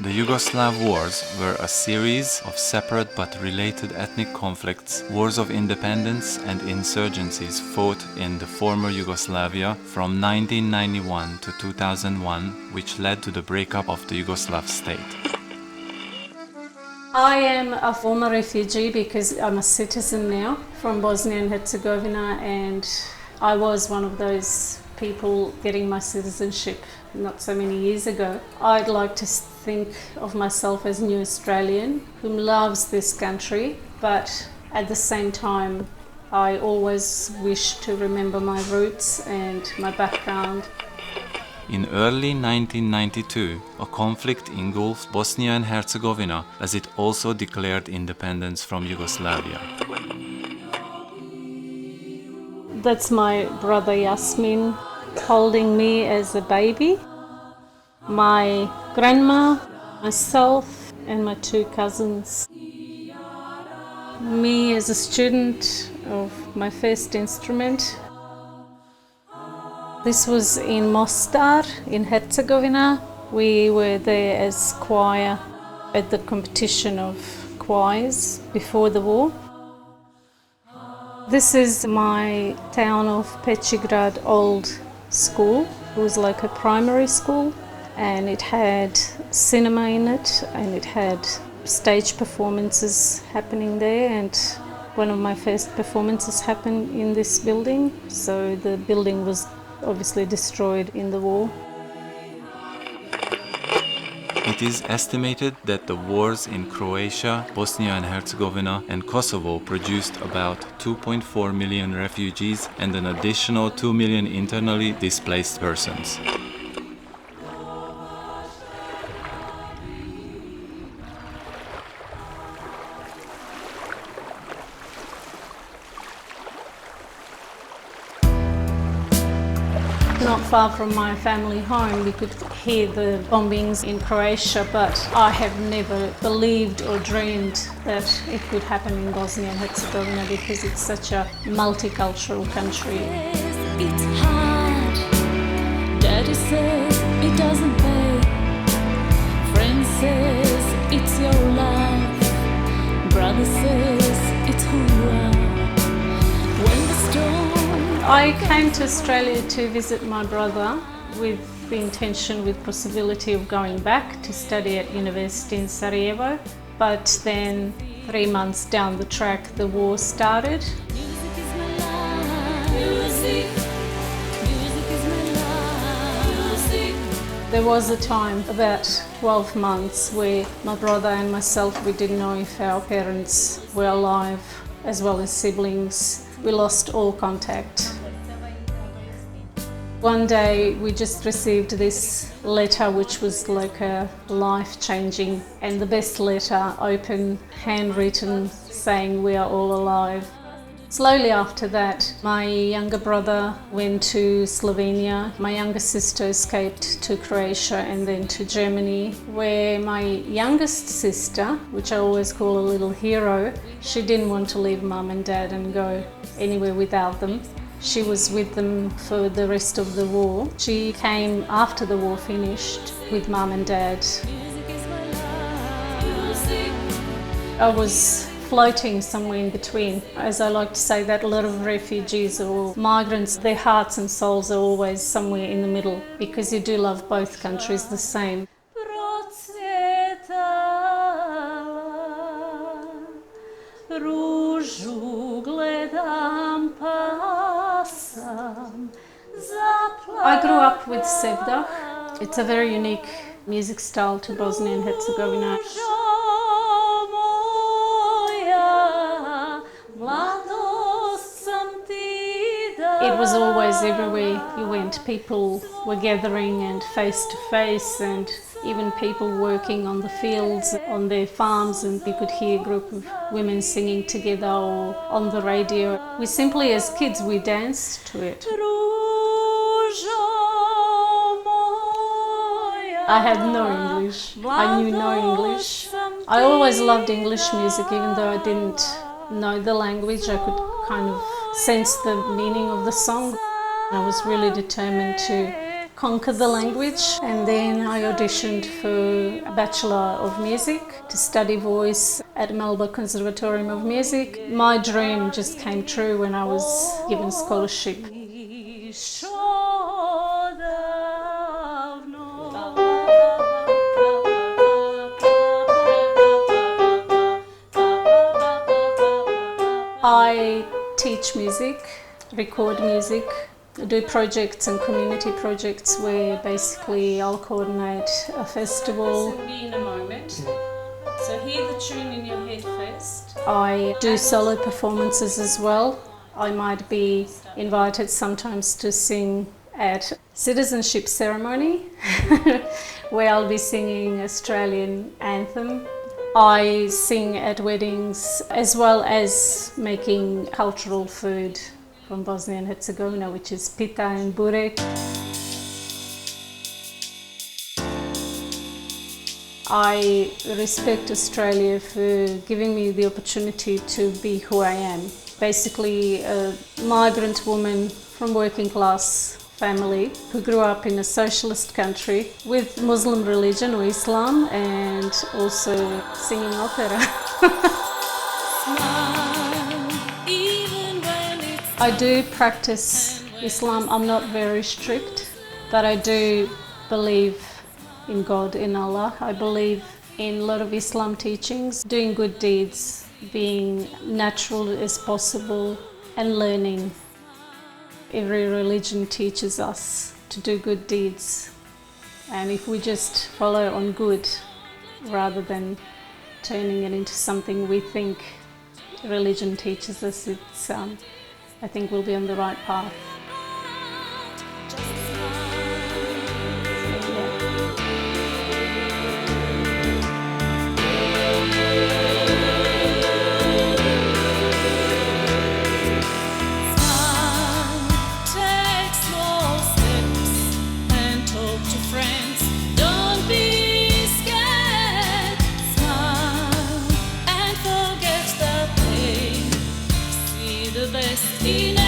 The Yugoslav wars were a series of separate but related ethnic conflicts, wars of independence and insurgencies fought in the former Yugoslavia from 1991 to 2001, which led to the breakup of the Yugoslav state. I am a former refugee because I'm a citizen now from Bosnia and Herzegovina, and I was one of those people getting my citizenship not so many years ago. I'd like to think of myself as a new Australian who loves this country, but at the same time I always wish to remember my roots and my background. In early 1992, a conflict engulfed Bosnia and Herzegovina as it also declared independence from Yugoslavia. That's my brother Yasmin holding me as a baby, my grandma, myself and my two cousins. Me as a student of my first instrument. This was in Mostar in Herzegovina. We were there as choir at the competition of choirs before the war. This is my town of Pechigrad old school. It was like a primary school, and it had cinema in it, and it had stage performances happening there, and one of my first performances happened in this building. So the building was obviously destroyed in the war. It is estimated that the wars in Croatia, Bosnia and Herzegovina and Kosovo produced about 2.4 million refugees and an additional 2 million internally displaced persons. Not far from my family home, we could hear the bombings in Croatia, but I have never believed or dreamed that it could happen in Bosnia and Herzegovina because it's such a multicultural country. It's hard. Daddy says it doesn't pay. Friend says it's your life. Brother says it's who you are. When the storm I came to Australia to visit my brother with the intention, with possibility of going back to study at university in Sarajevo. But then 3 months down the track, the war started. music is my life. Music is my life. There was a time, about 12 months, where my brother and myself, we didn't know if our parents were alive, as well as siblings. We lost all contact. One day we just received this letter, which was like a life-changing and the best letter, open, handwritten, saying we are all alive. Slowly after that, my younger brother went to Slovenia. My younger sister escaped to Croatia and then to Germany, where my youngest sister, which I always call a little hero, she didn't want to leave mum and dad and go anywhere without them. She was with them for the rest of the war. She came after the war finished with mum and dad. I was floating somewhere in between. As I like to say, that a lot of refugees or migrants, their hearts and souls are always somewhere in the middle, because you do love both countries the same. I grew up with sevdah. It's a very unique music style to Bosnia and Herzegovina. It was always everywhere you went. People were gathering and face to face, and even people working on the fields, on their farms, and you could hear a group of women singing together or on the radio. We simply, as kids, we danced to it. I had no English. I knew no English. I always loved English music, even though I didn't know the language. I could kind of sense the meaning of the song. I was really determined to conquer the language, and then I auditioned for a Bachelor of Music to study voice at Melbourne Conservatorium of Music. My dream just came true when I was given scholarship. I teach music, record music, do projects and community projects where basically I'll coordinate a festival. Be in a moment. So hear the tune in your head first. I do solo performances as well. I might be invited sometimes to sing at citizenship ceremony where I'll be singing Australian anthem. I sing at weddings as well as making cultural food from Bosnia and Herzegovina, which is pita and burek. I respect Australia for giving me the opportunity to be who I am. Basically a migrant woman from working class family who grew up in a socialist country with Muslim religion or Islam and also singing opera. I do practice Islam. I'm not very strict, but I do believe in God, in Allah. I believe in a lot of Islam teachings, doing good deeds, being natural as possible and learning. Every religion teaches us to do good deeds, and if we just follow on good rather than turning it into something we think religion teaches us, I think we'll be on the right path. Dino.